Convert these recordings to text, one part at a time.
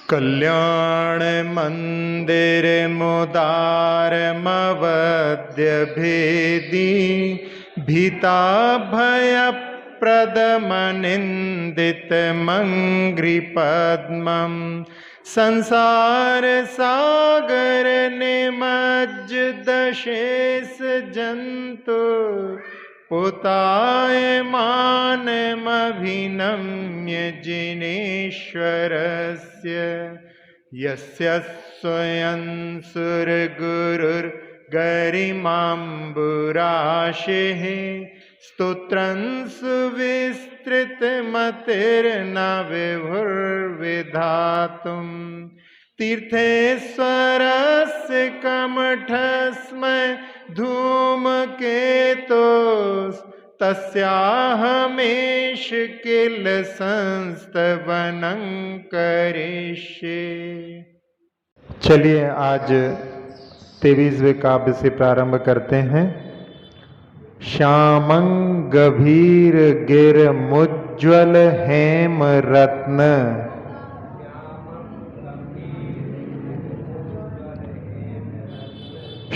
कल्याण मंदिर मुदारमवद्य भेदी भीता भय प्रदमनिंदित मंग्री पद्मम संसार सागर निमज्ज दशेष जंतु पुतायमानमभिनम्य जिनेश्वरस्य यस्य स्वयं सुरगुरुर्गरिमाम्बुराशिः स्तोत्रं सुविस्तृतमतिर्न विभुर्विधातुम् तीर्थेश्वरस्य कमठस्मै धूमकेतोस् तस्याहमेष किल संस्तवनं करिष्ये। चलिए आज 23वें काव्य से प्रारंभ करते हैं। श्यामं गभीर गिर मुज्ज्वल हेम रत्न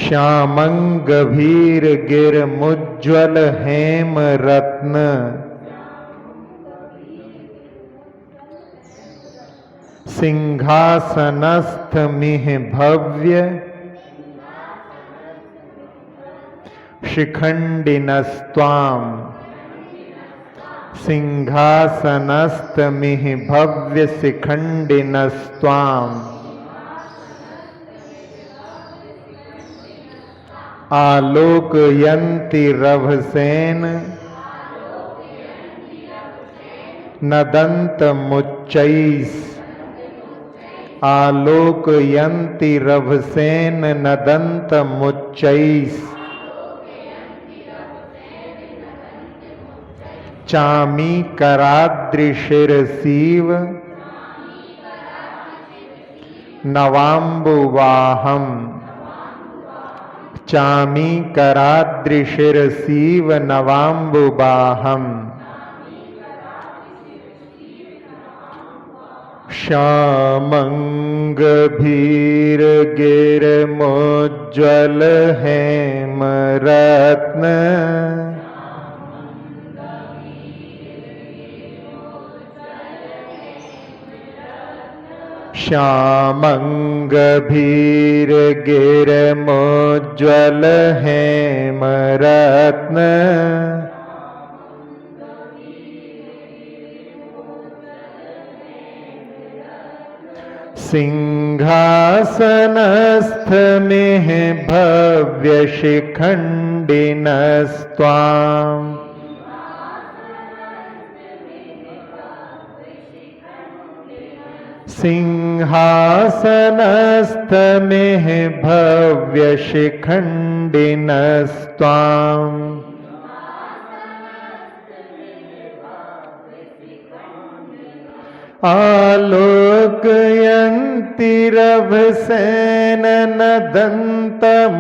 श्यामं गभीर गिर मुज्ज्वल हेम रत्न सिंहासनस्थ मिह भव्य शिखंडिनस्त्वाम सिंहासनस्थ मिह भव्य शिखंडिनस्त्वाम आलोकयन्ति रभसेन नदन्तमुच्चैः आलोकयन्ति रभसेन नदन्तमुच्चैः चामीकराद्रिशिरसीव नवाम्बुवाहम् चामीकराद्रिशिरसीव नवाम्बुवाहम् श्यामं गभीर गिर मुज्ज्वल हेम रत्न श्यामं गभीर गिर मुज्ज्वल हेम रत्न सिंहासनस्थ में भव्य शिखंडिनस्त्वाम् सिंहासनस्थ में भव्य शिखंडिनस्त्वाम् आलोकयन्ति रभसेन नदन्तमुच्चैः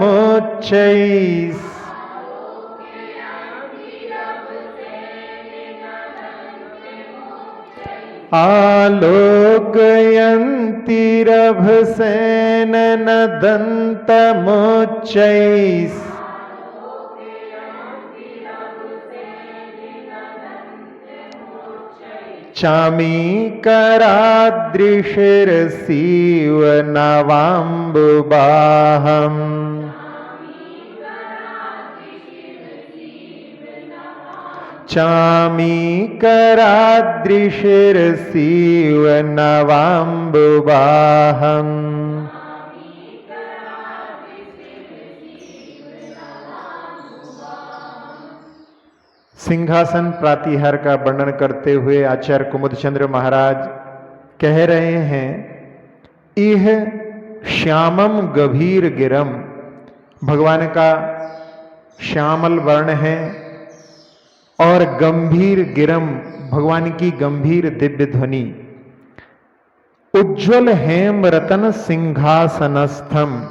आलोकयन्ति रभसेन नदन्तमुच्चैः चामीकराद्रिशिरसीव नवाम्बुवाहम् चामीकराद्रिशिरसीव नवाम्बुवाहम् सिंहासन प्रातिहार का वर्णन करते हुए आचार्य कुमुदचंद्र महाराज कह रहे हैं, इह श्यामम गभीर गिरम, भगवान का श्यामल वर्ण है, और गंभीर गिरम, भगवान की गंभीर दिव्य ध्वनि। उज्ज्वल हेम रतन सिंहासनस्थम,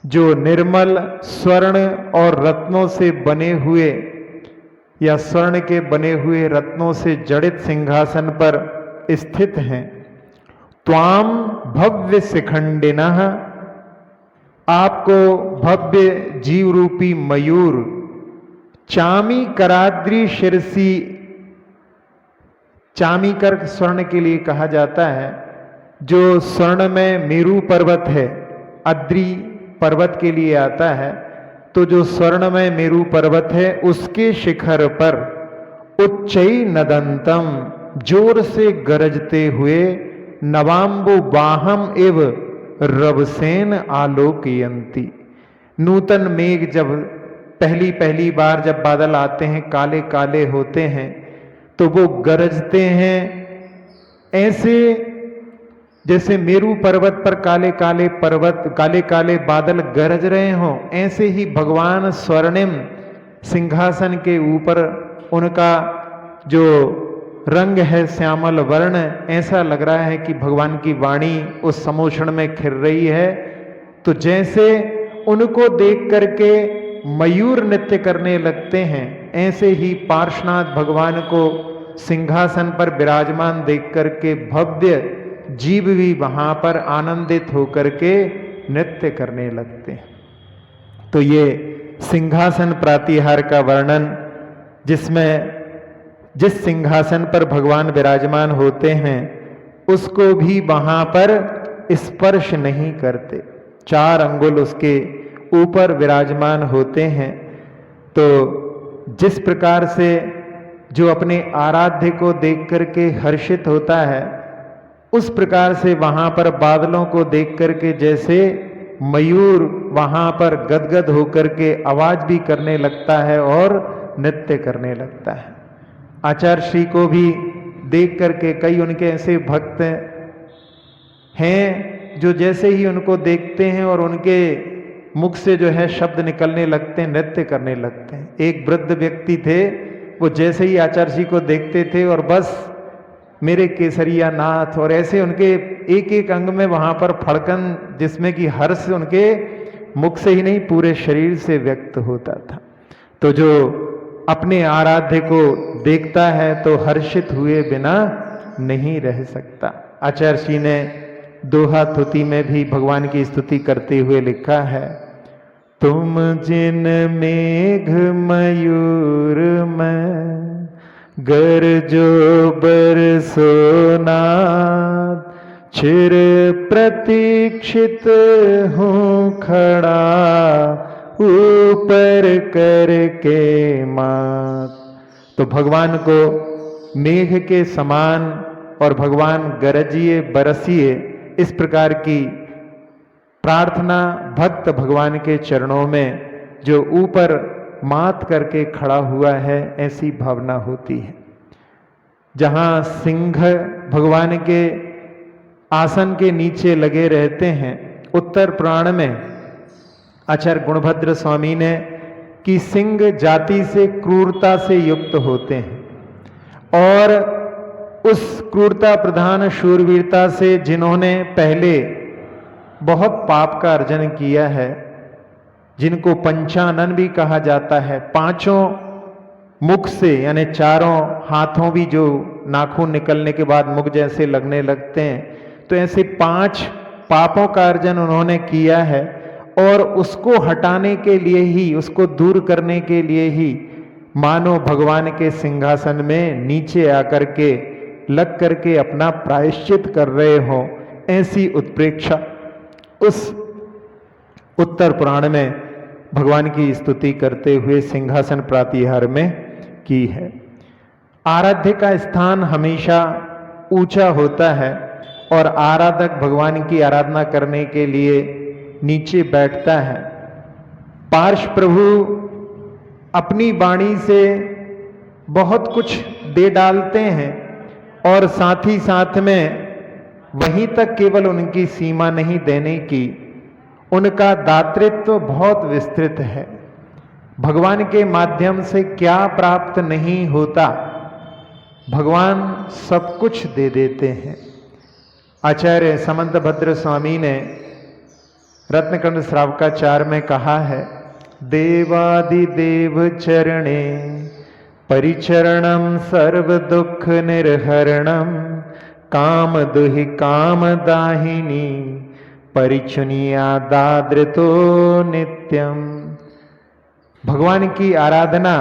जो निर्मल स्वर्ण और रत्नों से बने हुए या स्वर्ण के बने हुए रत्नों से जड़ित सिंहासन पर स्थित हैं। त्वाम भव्य शिखंडिनः, आपको भव्य जीव रूपी मयूर, चामी कराद्री शिरसी, चामी कर स्वर्ण के लिए कहा जाता है, जो स्वर्ण में मेरू पर्वत है, अद्री पर्वत के लिए आता है, तो जो स्वर्ण में मेरू पर्वत है उसके शिखर पर उच्चई नदंतम, जोर से गरजते हुए, नवाम्बु बाहम एव रवसेन आलोकयंती, नूतन मेघ जब पहली पहली बार जब बादल आते हैं काले काले होते हैं तो वो गरजते हैं, ऐसे जैसे मेरू पर्वत पर काले काले पर्वत काले काले बादल गरज रहे हों, ऐसे ही भगवान स्वर्णिम सिंहासन के ऊपर उनका जो रंग है श्यामल वर्ण, ऐसा लग रहा है कि भगवान की वाणी उस समोषण में खिर रही है। तो जैसे उनको देख करके मयूर नृत्य करने लगते हैं, ऐसे ही पार्श्वनाथ भगवान को सिंहासन पर विराजमान देख करके भव्य जीव भी वहां पर आनंदित होकर के नृत्य करने लगते हैं। तो ये सिंहासन प्रातिहार का वर्णन, जिसमें जिस सिंहासन पर भगवान विराजमान होते हैं उसको भी वहां पर स्पर्श नहीं करते, 4 अंगुल उसके ऊपर विराजमान होते हैं। तो जिस प्रकार से जो अपने आराध्य को देख करके हर्षित होता है, उस प्रकार से वहां पर बादलों को देख करके जैसे मयूर वहां पर गदगद होकर के आवाज भी करने लगता है और नृत्य करने लगता है। आचार्य श्री को भी देख करके कई उनके ऐसे भक्त हैं जो जैसे ही उनको देखते हैं और उनके मुख से जो है शब्द निकलने लगते हैं, नृत्य करने लगते हैं। एक वृद्ध व्यक्ति थे, वो जैसे ही आचार्य जी को देखते थे और बस मेरे केसरिया नाथ, और ऐसे उनके एक एक अंग में वहां पर फड़कन, जिसमें कि हर्ष उनके मुख से ही नहीं पूरे शरीर से व्यक्त होता था। तो जो अपने आराध्य को देखता है तो हर्षित हुए बिना नहीं रह सकता। आचार्य जी ने दोहा स्तुति में भी भगवान की स्तुति करते हुए लिखा है, तुम जिन मेघ मयूर में गरजो बरसो नाथ, चिर प्रतीक्षित हूँ खड़ा ऊपर करके मात। तो भगवान को मेघ के समान और भगवान गरजिए बरसिए, इस प्रकार की प्रार्थना भक्त भगवान के चरणों में जो ऊपर मात करके खड़ा हुआ है, ऐसी भावना होती है। जहां सिंह भगवान के आसन के नीचे लगे रहते हैं, उत्तर पुराण में आचार्य गुणभद्र स्वामी ने कि सिंह जाति से क्रूरता से युक्त होते हैं और उस क्रूरता प्रधान शूरवीरता से जिन्होंने पहले बहुत पाप का अर्जन किया है, जिनको पंचानन भी कहा जाता है, 5 मुख से यानी 4 हाथों भी जो नाखून निकलने के बाद मुख जैसे लगने लगते हैं, तो ऐसे 5 पापों का अर्जन उन्होंने किया है। और उसको हटाने के लिए ही, उसको दूर करने के लिए ही मानो भगवान के सिंहासन में नीचे आकर के लग करके अपना प्रायश्चित कर रहे हो, ऐसी उत्प्रेक्षा उस उत्तर पुराण में भगवान की स्तुति करते हुए सिंहासन प्रातिहार में की है। आराध्य का स्थान हमेशा ऊंचा होता है और आराधक भगवान की आराधना करने के लिए नीचे बैठता है। पार्श प्रभु अपनी वाणी से बहुत कुछ दे डालते हैं और साथ ही साथ में वहीं तक केवल उनकी सीमा नहीं देने की, उनका दातृत्व बहुत विस्तृत है। भगवान के माध्यम से क्या प्राप्त नहीं होता, भगवान सब कुछ दे देते हैं। आचार्य समंतभद्र स्वामी ने रत्नकंड श्रावकाचार में कहा है, देवादिदेव चरणे परिचरणम सर्व दुख निर्हरणम काम दुहि काम दाहिनी परिचुनिया दाद्रतो नित्यम। भगवान की आराधना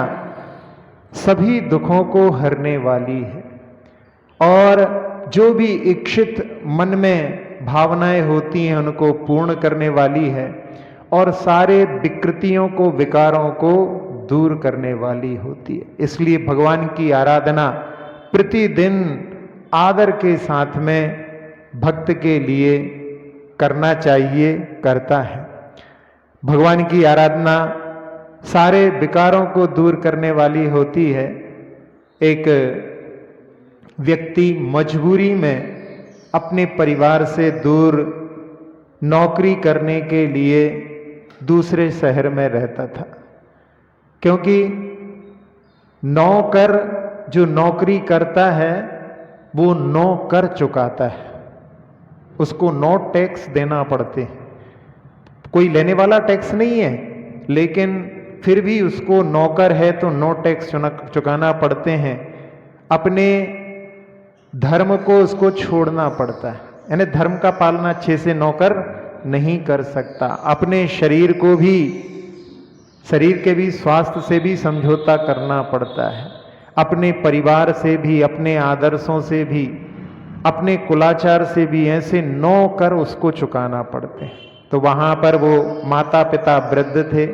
सभी दुखों को हरने वाली है और जो भी इच्छित मन में भावनाएं होती हैं उनको पूर्ण करने वाली है और सारे विकृतियों को, विकारों को दूर करने वाली होती है। इसलिए भगवान की आराधना प्रतिदिन आदर के साथ में भक्त के लिए करना चाहिए, करता है। भगवान की आराधना सारे विकारों को दूर करने वाली होती है। एक व्यक्ति मजबूरी में अपने परिवार से दूर नौकरी करने के लिए दूसरे शहर में रहता था, क्योंकि नौकर जो नौकरी करता है वो 9 कर चुकाता है, उसको 9 टैक्स देना पड़ते हैं। कोई लेने वाला टैक्स नहीं है, लेकिन फिर भी उसको नौकर है तो 9 टैक्स चुकाना पड़ते हैं। अपने धर्म को उसको छोड़ना पड़ता है, यानी धर्म का पालना अच्छे से नौकर नहीं कर सकता। अपने शरीर को भी, शरीर के भी स्वास्थ्य से भी समझौता करना पड़ता है, अपने परिवार से भी, अपने आदर्शों से भी, अपने कुलाचार से भी, ऐसे 9 कर उसको चुकाना पड़ते हैं। तो वहां पर वो माता पिता वृद्ध थे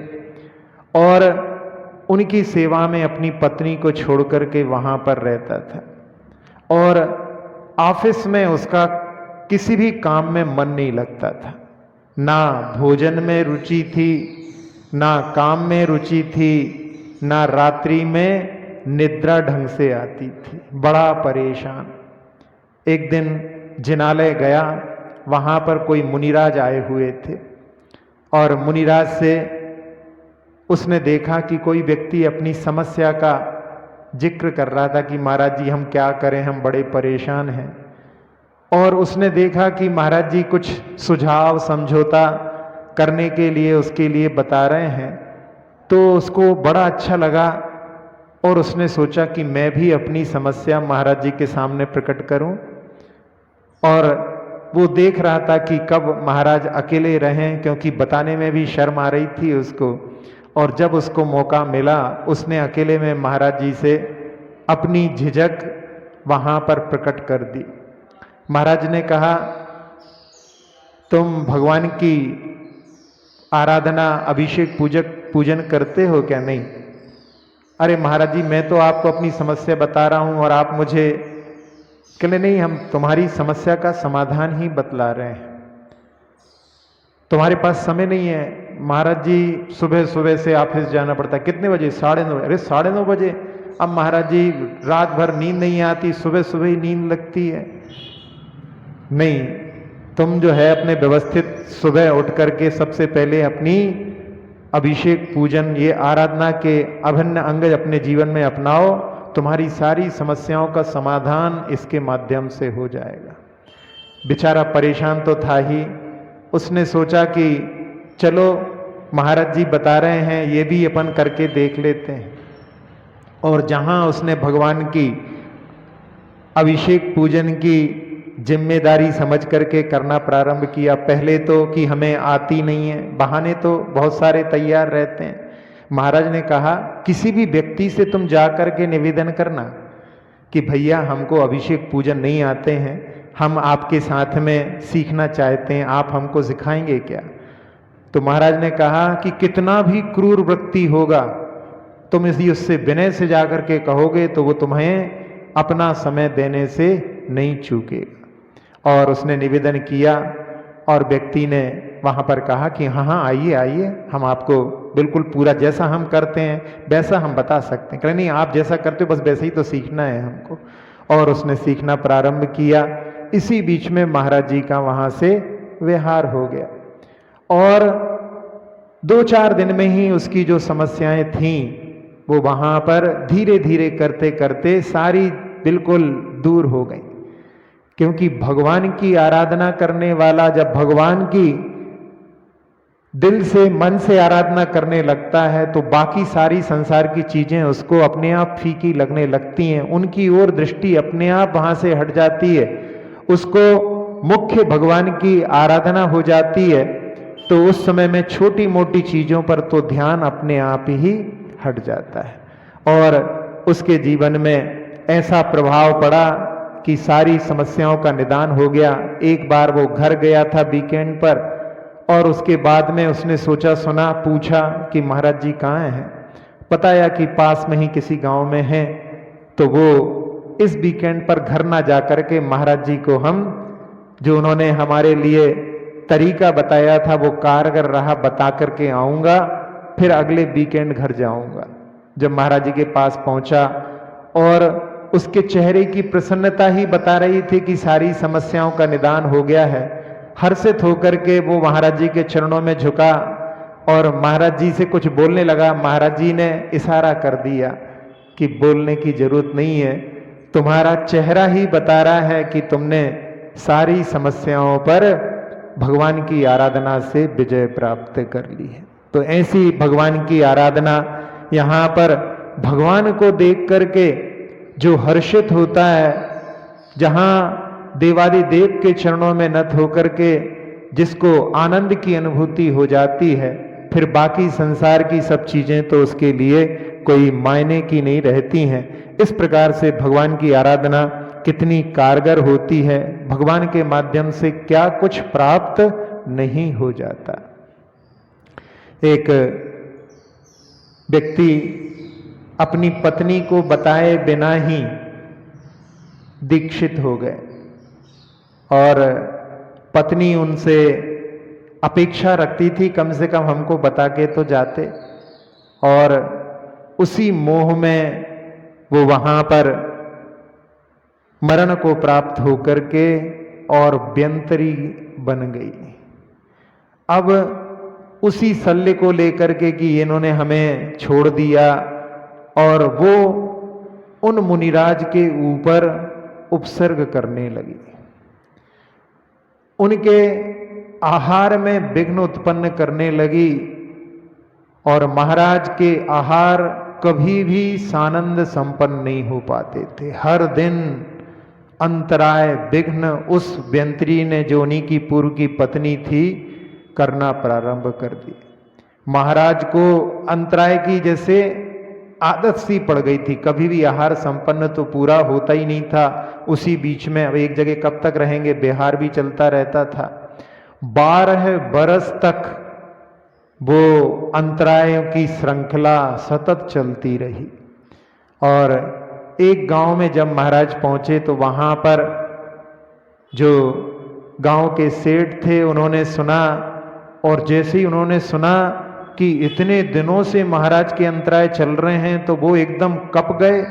और उनकी सेवा में अपनी पत्नी को छोड़ करके वहां पर रहता था और ऑफिस में उसका किसी भी काम में मन नहीं लगता था। ना भोजन में रुचि थी, ना काम में रुचि थी, ना रात्रि में निद्रा ढंग से आती थी। बड़ा परेशान। एक दिन जिनालय गया, वहां पर कोई मुनिराज आए हुए थे और मुनिराज से उसने देखा कि कोई व्यक्ति अपनी समस्या का जिक्र कर रहा था कि महाराज जी हम क्या करें, हम बड़े परेशान हैं। और उसने देखा कि महाराज जी कुछ सुझाव समझौता करने के लिए उसके लिए बता रहे हैं, तो उसको बड़ा अच्छा लगा और उसने सोचा कि मैं भी अपनी समस्या महाराज जी के सामने प्रकट करूं। और वो देख रहा था कि कब महाराज अकेले रहें, क्योंकि बताने में भी शर्म आ रही थी उसको। और जब उसको मौका मिला, उसने अकेले में महाराज जी से अपनी झिझक वहां पर प्रकट कर दी। महाराज ने कहा, तुम भगवान की आराधना, अभिषेक पूजन करते हो क्या? नहीं। अरे महाराज जी मैं तो आपको अपनी समस्या बता रहा हूं और आप मुझे कहले नहीं, हम तुम्हारी समस्या का समाधान ही बतला रहे हैं, तुम्हारे पास समय नहीं है। महाराज जी सुबह सुबह से ऑफिस जाना पड़ता है। कितने बजे? 9:30। अरे 9:30 बजे? अब महाराज जी रात भर नींद नहीं आती, सुबह सुबह ही नींद लगती है। नहीं, तुम जो है अपने व्यवस्थित सुबह उठ करके सबसे पहले अपनी अभिषेक पूजन, ये आराधना के अभिन्न अंग अपने जीवन में अपनाओ, तुम्हारी सारी समस्याओं का समाधान इसके माध्यम से हो जाएगा। बेचारा परेशान तो था ही। उसने सोचा कि चलो महाराज जी बता रहे हैं, ये भी अपन करके देख लेते हैं। और जहां उसने भगवान की अभिषेक पूजन की जिम्मेदारी समझ करके करना प्रारंभ किया, पहले तो कि हमें आती नहीं है, बहाने तो बहुत सारे तैयार रहते हैं। महाराज ने कहा, किसी भी व्यक्ति से तुम जा करके निवेदन करना कि भैया हमको अभिषेक पूजन नहीं आते हैं, हम आपके साथ में सीखना चाहते हैं, आप हमको सिखाएंगे क्या? तो महाराज ने कहा कि कितना भी क्रूर व्यक्ति होगा, तुम यदि उससे विनय से जाकर के कहोगे तो वो तुम्हें अपना समय देने से नहीं चूकेगा। और उसने निवेदन किया और व्यक्ति ने वहां पर कहा कि हाँ हाँ आइए आइए, हम आपको बिल्कुल पूरा जैसा हम करते हैं वैसा हम बता सकते हैं। कह नहीं, आप जैसा करते हो बस वैसे ही तो सीखना है हमको। और उसने सीखना प्रारंभ किया। इसी बीच में महाराज जी का वहां से विहार हो गया और 2-4 दिन में ही उसकी जो समस्याएं थीं वो वहां पर धीरे धीरे करते करते सारी बिल्कुल दूर हो गई। क्योंकि भगवान की आराधना करने वाला जब भगवान की दिल से, मन से आराधना करने लगता है तो बाकी सारी संसार की चीजें उसको अपने आप फीकी लगने लगती हैं, उनकी ओर दृष्टि अपने आप वहां से हट जाती है उसको मुख्य भगवान की आराधना हो जाती है, तो उस समय में छोटी मोटी चीजों पर तो ध्यान अपने आप ही हट जाता है और उसके जीवन में ऐसा प्रभाव पड़ा कि सारी समस्याओं का निदान हो गया। एक बार वो घर गया था वीकेंड पर और उसके बाद में उसने सोचा सुना, पूछा कि महाराज जी कहाँ हैं। बताया कि पास में ही किसी गांव में हैं। तो वो इस वीकेंड पर घर ना जा करके महाराज जी को हम जो उन्होंने हमारे लिए तरीका बताया था वो कारगर रहा, बता करके आऊँगा, फिर अगले वीकेंड घर जाऊँगा। जब महाराज जी के पास पहुँचा और उसके चेहरे की प्रसन्नता ही बता रही थी कि सारी समस्याओं का निदान हो गया है, हर्षित होकर के वो महाराज जी के चरणों में झुका और महाराज जी से कुछ बोलने लगा। महाराज जी ने इशारा कर दिया कि बोलने की जरूरत नहीं है, तुम्हारा चेहरा ही बता रहा है कि तुमने सारी समस्याओं पर भगवान की आराधना से विजय प्राप्त कर ली है। तो ऐसी भगवान की आराधना, यहाँ पर भगवान को देख करके जो हर्षित होता है, जहाँ देवादिदेव के चरणों में नत होकर के जिसको आनंद की अनुभूति हो जाती है, फिर बाकी संसार की सब चीजें तो उसके लिए कोई मायने की नहीं रहती हैं। इस प्रकार से भगवान की आराधना कितनी कारगर होती है, भगवान के माध्यम से क्या कुछ प्राप्त नहीं हो जाता। एक व्यक्ति अपनी पत्नी को बताए बिना ही दीक्षित हो गए और पत्नी उनसे अपेक्षा रखती थी कम से कम हमको बता के तो जाते, और उसी मोह में वो वहां पर मरण को प्राप्त होकर के और व्यंतरी बन गई। अब उसी शल्य को लेकर के कि इन्होंने हमें छोड़ दिया, और वो उन मुनिराज के ऊपर उपसर्ग करने लगी, उनके आहार में विघ्न उत्पन्न करने लगी। और महाराज के आहार कभी भी सानंद संपन्न नहीं हो पाते थे। हर दिन अंतराय विघ्न उस व्यंतरी ने, जो उन्हीं की पूर्व की पत्नी थी, करना प्रारंभ कर दिए। महाराज को अंतराय की जैसे आदत सी पड़ गई थी, कभी भी आहार संपन्न तो पूरा होता ही नहीं था। उसी बीच में अब एक जगह कब तक रहेंगे, बिहार भी चलता रहता था। 12 बरस तक वो अंतरायों की श्रृंखला सतत चलती रही। और एक गांव में जब महाराज पहुंचे तो वहां पर जो गांव के सेठ थे उन्होंने सुना, और जैसे ही उन्होंने सुना कि इतने दिनों से महाराज के अंतराय चल रहे हैं, तो वो एकदम कप गए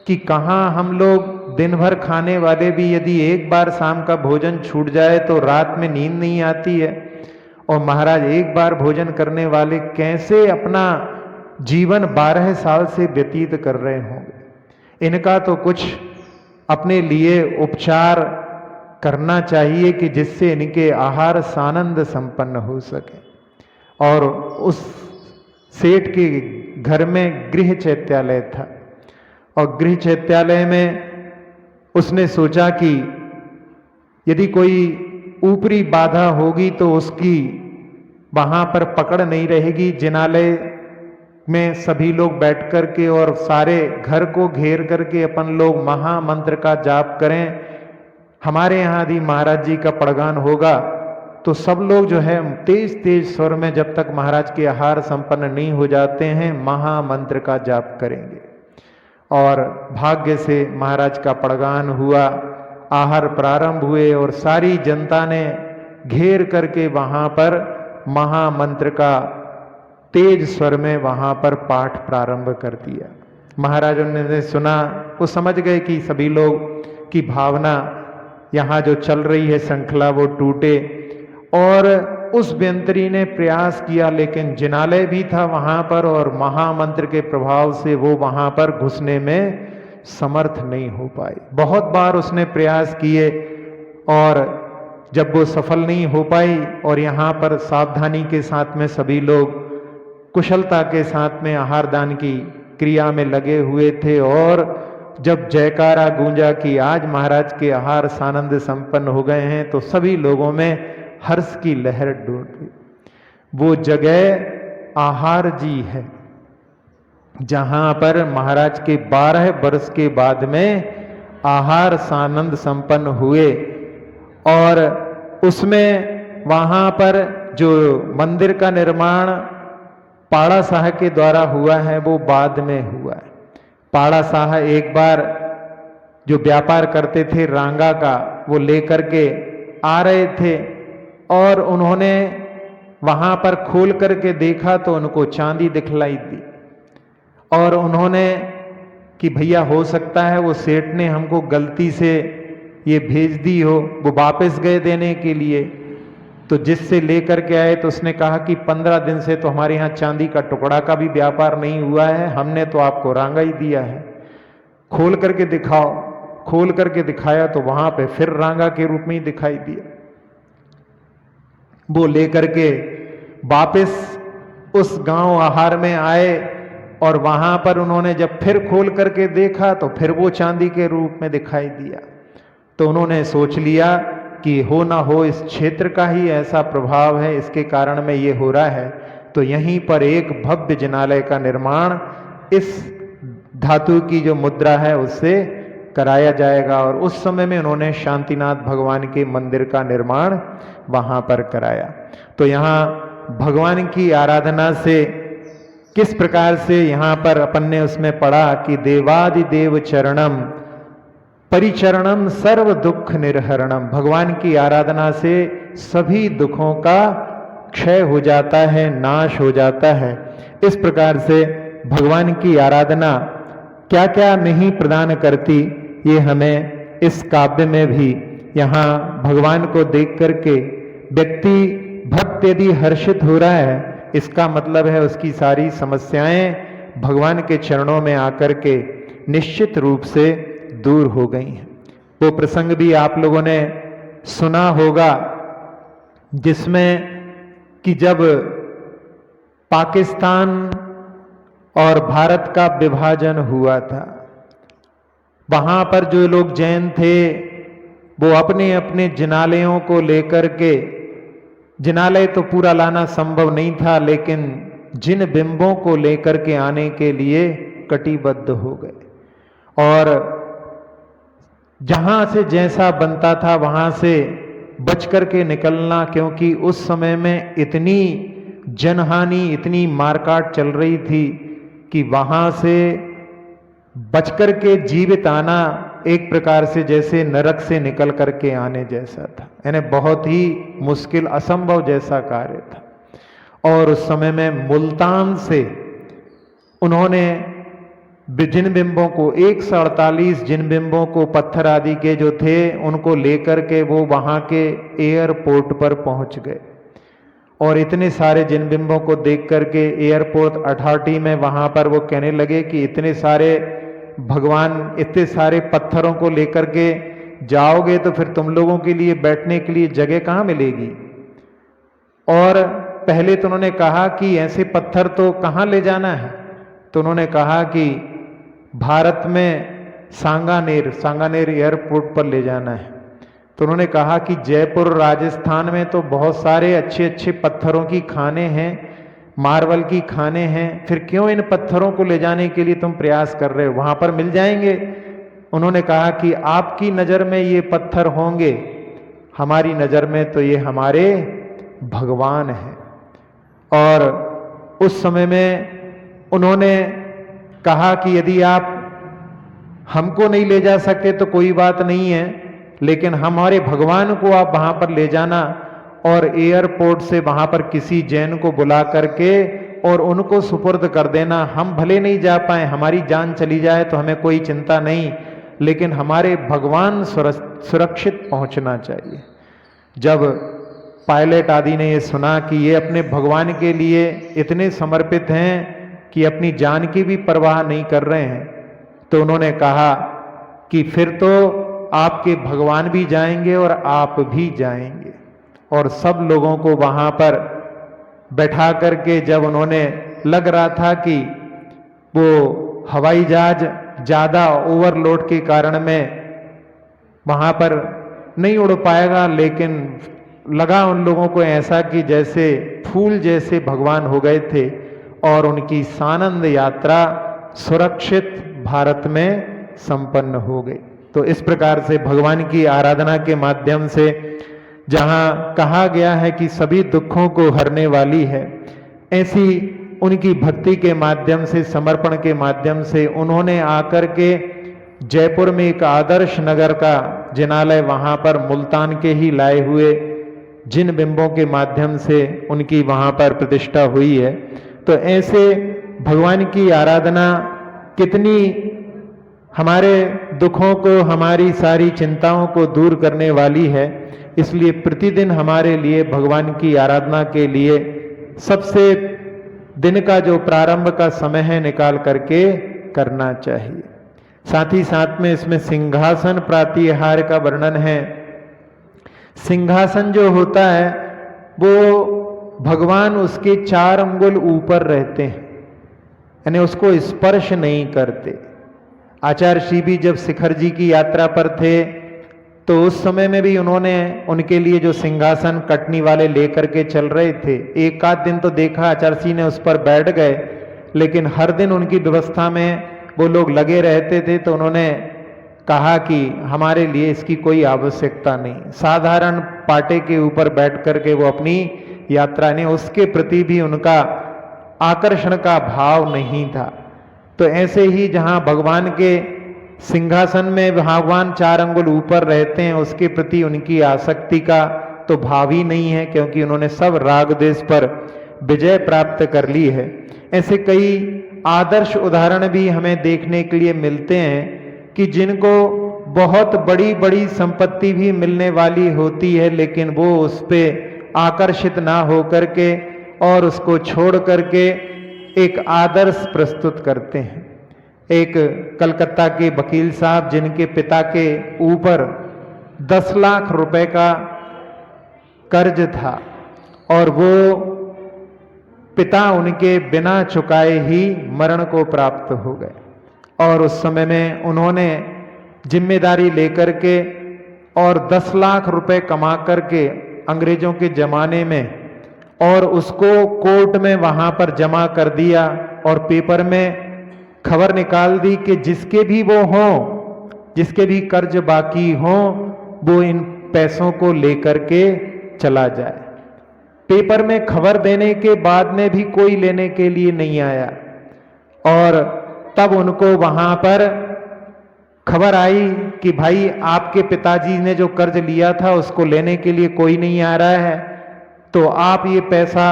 कि कहाँ हम लोग दिन भर खाने वाले भी यदि एक बार शाम का भोजन छूट जाए तो रात में नींद नहीं आती है, और महाराज एक बार भोजन करने वाले कैसे अपना जीवन 12 साल से व्यतीत कर रहे होंगे। इनका तो कुछ अपने लिए उपचार करना चाहिए कि जिससे इनके आहार सानंद संपन्न हो सके। और उस सेठ के घर में गृह चैत्यालय था, और गृह चैत्यालय में उसने सोचा कि यदि कोई ऊपरी बाधा होगी तो उसकी वहां पर पकड़ नहीं रहेगी। जिनालय में सभी लोग बैठ कर के और सारे घर को घेर करके अपन लोग महामंत्र का जाप करें। हमारे यहाँ यदि महाराज जी का पड़गान होगा तो सब लोग जो है तेज तेज स्वर में, जब तक महाराज के आहार संपन्न नहीं हो जाते हैं, महामंत्र का जाप करेंगे। और भाग्य से महाराज का पड़गान हुआ, आहार प्रारंभ हुए और सारी जनता ने घेर करके वहां पर महामंत्र का तेज स्वर में वहां पर पाठ प्रारंभ कर दिया। महाराज ने सुना, वो समझ गए कि सभी लोग की भावना यहाँ जो चल रही है श्रृंखला वो टूटे। और उस व्यंतरी ने प्रयास किया, लेकिन जिनालय भी था वहां पर और महामंत्र के प्रभाव से वो वहां पर घुसने में समर्थ नहीं हो पाई। बहुत बार उसने प्रयास किए और जब वो सफल नहीं हो पाई, और यहाँ पर सावधानी के साथ में सभी लोग कुशलता के साथ में आहार दान की क्रिया में लगे हुए थे, और जब जयकारा गूंजा कि आज महाराज के आहार सानंद संपन्न हो गए हैं, तो सभी लोगों में हर्ष की लहर डोल गई। वो जगह आहार जी है जहां पर महाराज के 12 वर्ष के बाद में आहार सानंद संपन्न हुए, और उसमें वहां पर जो मंदिर का निर्माण पाड़ा शाह के द्वारा हुआ है वो बाद में हुआ है। पाड़ा शाह एक बार जो व्यापार करते थे रांगा का, वो लेकर के आ रहे थे और उन्होंने वहां पर खोल करके देखा तो उनको चांदी दिखलाई दी, और उन्होंने कि भैया हो सकता है वो सेठ ने हमको गलती से ये भेज दी हो। वो वापस गए देने के लिए, तो जिससे लेकर के आए तो उसने कहा कि 15 दिन से तो हमारे यहाँ चांदी का टुकड़ा का भी व्यापार नहीं हुआ है, हमने तो आपको रांगा ही दिया है, खोल करके दिखाओ। खोल करके दिखाया तो वहां पे फिर रांगा के रूप में ही दिखाई दिया। वो लेकर के वापस उस गांव आहार में आए, और वहां पर उन्होंने जब फिर खोल करके देखा तो फिर वो चांदी के रूप में दिखाई दिया। तो उन्होंने सोच लिया कि हो ना हो इस क्षेत्र का ही ऐसा प्रभाव है, इसके कारण में ये हो रहा है, तो यहीं पर एक भव्य जिनालय का निर्माण इस धातु की जो मुद्रा है उससे कराया जाएगा। और उस समय में उन्होंने शांतिनाथ भगवान के मंदिर का निर्माण वहां पर कराया। तो यहाँ भगवान की आराधना से किस प्रकार से यहाँ पर अपन ने उसमें पढ़ा कि देवादिदेव चरणम परिचरणम सर्व दुख निर्हरणम। भगवान की आराधना से सभी दुखों का क्षय हो जाता है, नाश हो जाता है। इस प्रकार से भगवान की आराधना क्या क्या नहीं प्रदान करती, ये हमें इस काव्य में भी यहाँ भगवान को देख करके व्यक्ति भक्त यदि हर्षित हो रहा है, इसका मतलब है उसकी सारी समस्याएं भगवान के चरणों में आकर के निश्चित रूप से दूर हो गई हैं। वो प्रसंग भी आप लोगों ने सुना होगा जिसमें कि जब पाकिस्तान और भारत का विभाजन हुआ था, वहां पर जो लोग जैन थे वो अपने अपने जिनालयों को लेकर के, जिनालय तो पूरा लाना संभव नहीं था, लेकिन जिन बिंबों को लेकर के आने के लिए कटिबद्ध हो गए, और जहां से जैसा बनता था वहां से बच करके निकलना, क्योंकि उस समय में इतनी जनहानि, इतनी मारकाट चल रही थी कि वहां से बच करके जीवित आना एक प्रकार से जैसे नरक से निकल करके आने जैसा था, यानी बहुत ही मुश्किल, असंभव जैसा कार्य था। और उस समय में मुल्तान से उन्होंने जिन बिंबों को 148 जिन बिंबों को पत्थर आदि के जो थे उनको लेकर के वो वहां के एयरपोर्ट पर पहुंच गए, और इतने सारे जिन बिंबों को देख करके एयरपोर्ट अथॉरिटी में वहां पर वो कहने लगे कि इतने सारे भगवान, इतने सारे पत्थरों को लेकर के जाओगे तो फिर तुम लोगों के लिए बैठने के लिए जगह कहाँ मिलेगी। और पहले तो उन्होंने कहा कि ऐसे पत्थर तो कहाँ ले जाना है, तो उन्होंने कहा कि भारत में सांगानेर एयरपोर्ट पर ले जाना है। तो उन्होंने कहा कि जयपुर राजस्थान में तो बहुत सारे अच्छे अच्छे पत्थरों की खाने हैं, मार्बल की खाने हैं, फिर क्यों इन पत्थरों को ले जाने के लिए तुम प्रयास कर रहे हो, वहां पर मिल जाएंगे। उन्होंने कहा कि आपकी नज़र में ये पत्थर होंगे, हमारी नज़र में तो ये हमारे भगवान हैं। और उस समय में उन्होंने कहा कि यदि आप हमको नहीं ले जा सकते तो कोई बात नहीं है, लेकिन हमारे भगवान को आप वहां पर ले जाना, और एयरपोर्ट से वहां पर किसी जैन को बुला करके और उनको सुपुर्द कर देना। हम भले नहीं जा पाए, हमारी जान चली जाए तो हमें कोई चिंता नहीं, लेकिन हमारे भगवान सुरक्षित पहुंचना चाहिए। जब पायलट आदि ने ये सुना कि ये अपने भगवान के लिए इतने समर्पित हैं कि अपनी जान की भी परवाह नहीं कर रहे हैं, तो उन्होंने कहा कि फिर तो आपके भगवान भी जाएंगे और आप भी जाएंगे। और सब लोगों को वहां पर बैठा करके जब उन्होंने, लग रहा था कि वो हवाई जहाज ज़्यादा ओवरलोड के कारण में वहाँ पर नहीं उड़ पाएगा, लेकिन लगा उन लोगों को ऐसा कि जैसे फूल जैसे भगवान हो गए थे और उनकी सानंद यात्रा सुरक्षित भारत में संपन्न हो गई। तो इस प्रकार से भगवान की आराधना के माध्यम से जहाँ कहा गया है कि सभी दुखों को हरने वाली है, ऐसी उनकी भक्ति के माध्यम से, समर्पण के माध्यम से उन्होंने आकर के जयपुर में एक आदर्श नगर का जिनालय वहाँ पर मुल्तान के ही लाए हुए जिन बिंबों के माध्यम से उनकी वहाँ पर प्रतिष्ठा हुई है। तो ऐसे भगवान की आराधना कितनी हमारे दुखों को, हमारी सारी चिंताओं को दूर करने वाली है। इसलिए प्रतिदिन हमारे लिए भगवान की आराधना के लिए सबसे दिन का जो प्रारंभ का समय है निकाल करके करना चाहिए। साथ ही साथ में इसमें सिंहासन प्रातिहार का वर्णन है। सिंहासन जो होता है वो भगवान उसके 4 अंगुल ऊपर रहते हैं, यानी उसको स्पर्श नहीं करते। आचार्य श्री भी जब शिखर जी की यात्रा पर थे तो उस समय में भी उन्होंने उनके लिए जो सिंहासन कटनी वाले लेकर के चल रहे थे, एक आध दिन तो देखा आचार्य श्री ने उस पर बैठ गए, लेकिन हर दिन उनकी व्यवस्था में वो लोग लगे रहते थे। तो उन्होंने कहा कि हमारे लिए इसकी कोई आवश्यकता नहीं, साधारण पाटे के ऊपर बैठ करके वो अपनी यात्रा ने, उसके प्रति भी उनका आकर्षण का भाव नहीं था। तो ऐसे ही जहाँ भगवान के सिंहासन में भगवान 4 अंगुल ऊपर रहते हैं, उसके प्रति उनकी आसक्ति का तो भाव ही नहीं है, क्योंकि उन्होंने सब राग देश पर विजय प्राप्त कर ली है। ऐसे कई आदर्श उदाहरण भी हमें देखने के लिए मिलते हैं कि जिनको बहुत बड़ी बड़ी संपत्ति भी मिलने वाली होती है, लेकिन वो उस पर आकर्षित ना हो करके और उसको छोड़ करके एक आदर्श प्रस्तुत करते हैं। एक कलकत्ता के वकील साहब जिनके पिता के ऊपर 10 लाख रुपए का कर्ज था और वो पिता उनके बिना चुकाए ही मरण को प्राप्त हो गए, और उस समय में उन्होंने जिम्मेदारी लेकर के और 10 लाख रुपए कमा करके अंग्रेजों के जमाने में और उसको कोर्ट में वहां पर जमा कर दिया और पेपर में खबर निकाल दी कि जिसके भी वो हों, जिसके भी कर्ज बाकी हों, वो इन पैसों को लेकर के चला जाए। पेपर में खबर देने के बाद में भी कोई लेने के लिए नहीं आया, और तब उनको वहां पर खबर आई कि भाई आपके पिताजी ने जो कर्ज लिया था उसको लेने के लिए कोई नहीं आ रहा है, तो आप ये पैसा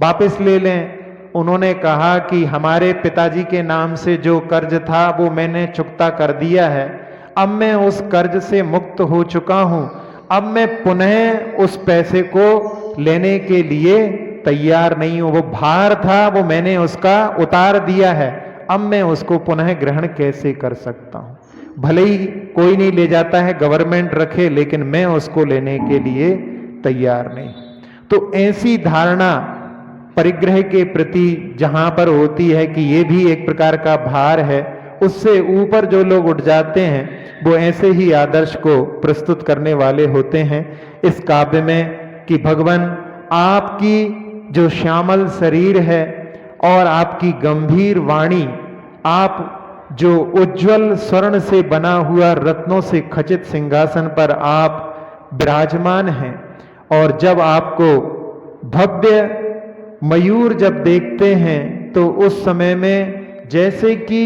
वापस ले लें। उन्होंने कहा कि हमारे पिताजी के नाम से जो कर्ज था वो मैंने चुकता कर दिया है, अब मैं उस कर्ज से मुक्त हो चुका हूं, अब मैं पुनः उस पैसे को लेने के लिए तैयार नहीं हूं। वो भार था, वो मैंने उसका उतार दिया है, अब मैं उसको पुनः ग्रहण कैसे कर सकता हूं। भले ही कोई नहीं ले जाता है, गवर्नमेंट रखे, लेकिन मैं उसको लेने के लिए तैयार नहीं। तो ऐसी धारणा परिग्रह के प्रति जहां पर होती है कि ये भी एक प्रकार का भार है, उससे ऊपर जो लोग उठ जाते हैं वो ऐसे ही आदर्श को प्रस्तुत करने वाले होते हैं इस काव्य में कि भगवान आपकी जो श्यामल शरीर है और आपकी गंभीर वाणी, आप जो उज्जवल स्वर्ण से बना हुआ रत्नों से खचित सिंहासन पर आप विराजमान हैं, और जब आपको भव्य मयूर जब देखते हैं तो उस समय में जैसे कि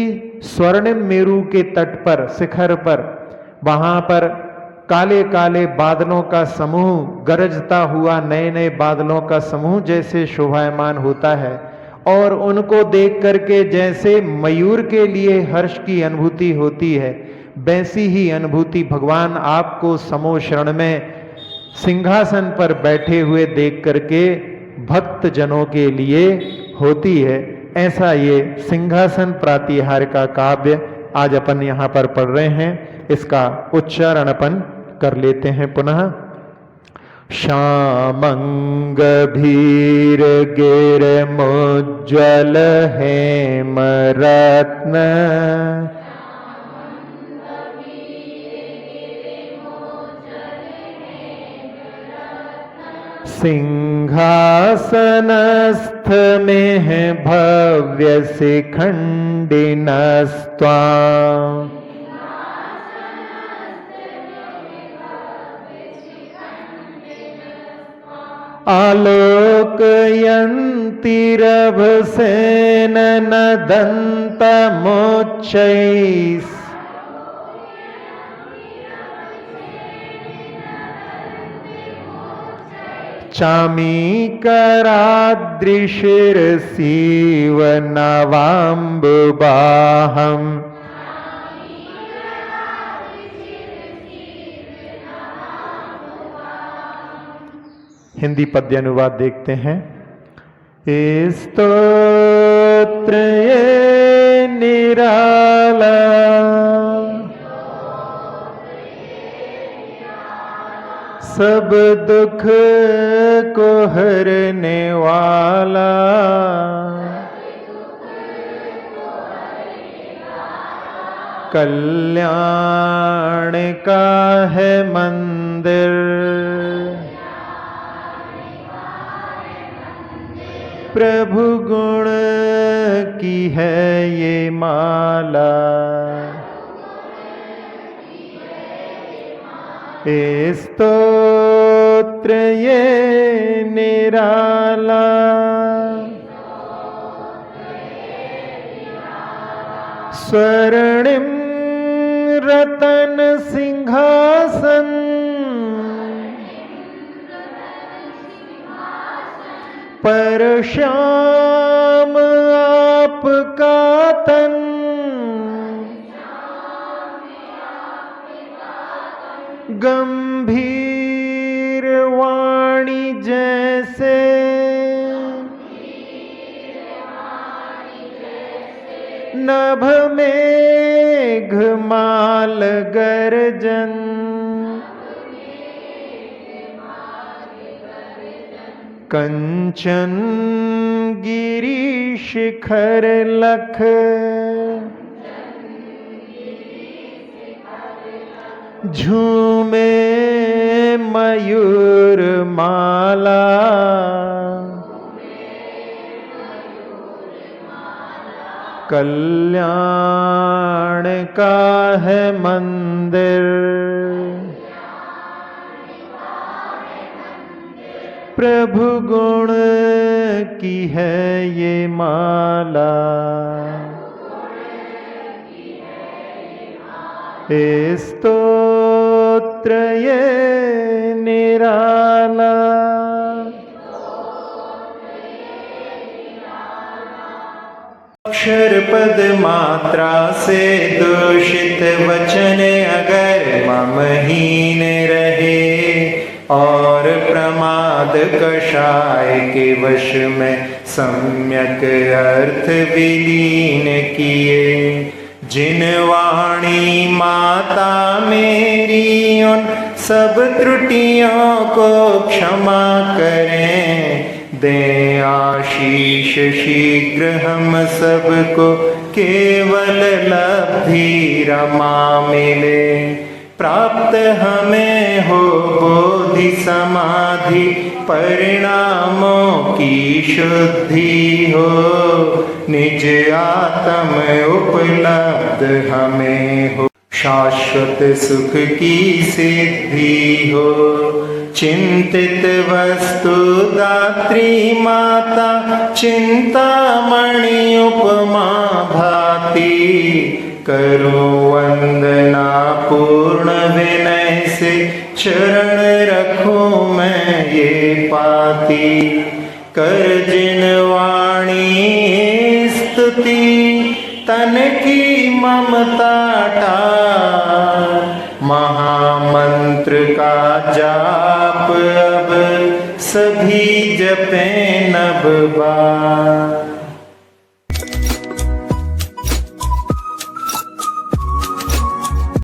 स्वर्णिम मेरु के तट पर, शिखर पर, वहां पर काले काले बादलों का समूह, गरजता हुआ नए नए बादलों का समूह जैसे शोभायमान होता है, और उनको देख करके जैसे मयूर के लिए हर्ष की अनुभूति होती है, वैसी ही अनुभूति भगवान आपको समो शरण में सिंहासन पर बैठे हुए देख करके भक्त जनों के लिए होती है। ऐसा ये सिंहासन प्रातिहार का काव्य आज अपन यहाँ पर पढ़ रहे हैं, इसका उच्चारण अपन कर लेते हैं पुनः। श्यामंगभीर गिरमुज्ज्वल हेमरत्न सिंहासनस्थ में है भव्य शिखंडिनस्त्वां आलोकयन्तिरभसेन नदन्तमुच्चैः चामीकराद्रिशिरसीव नवाम्बुबाहम् हिंदी पद्य अनुवाद देखते हैं। स्तोत्र ये निराला सब दुख को हरने वाला कल्याण का है मंदिर प्रभु गुण की है ये माला स्तोत्र ये निराला स्वर्णिम रतन सिंहासन पर श्याम आपका तन गंभीर वाणी जैसे नभ मेघमाल गर्जन कंचन गिरी शिखर लख झूमे मयूर माला कल्याण का है मंदिर प्रभु गुण की है ये माला स्तोत्र ये निराला अक्षर पद मात्रा से दूषित वचन अगर ममहीन रहे और प्रमाद कषाय के वश में सम्यक अर्थ विलीन किए जिन वाणी माता मेरी उन सब त्रुटियों को क्षमा करें दें आशीष शीघ्र हम सबको केवल लब्धि रमा मिले प्राप्त हमें हो बोधि समाधि परिणामों की शुद्धि हो निज आत्म उपलब्ध हमें हो शाश्वत सुख की सिद्धि हो चिंतित वस्तु दात्री माता चिंतामणि उपमा भाती करो वंदना पूर्ण विनय से चरण रखूं मैं ये पाती कर जिन वाणी स्तुति तन की ममता टार महामंत्र का जाप अब सभी जपें नभ बार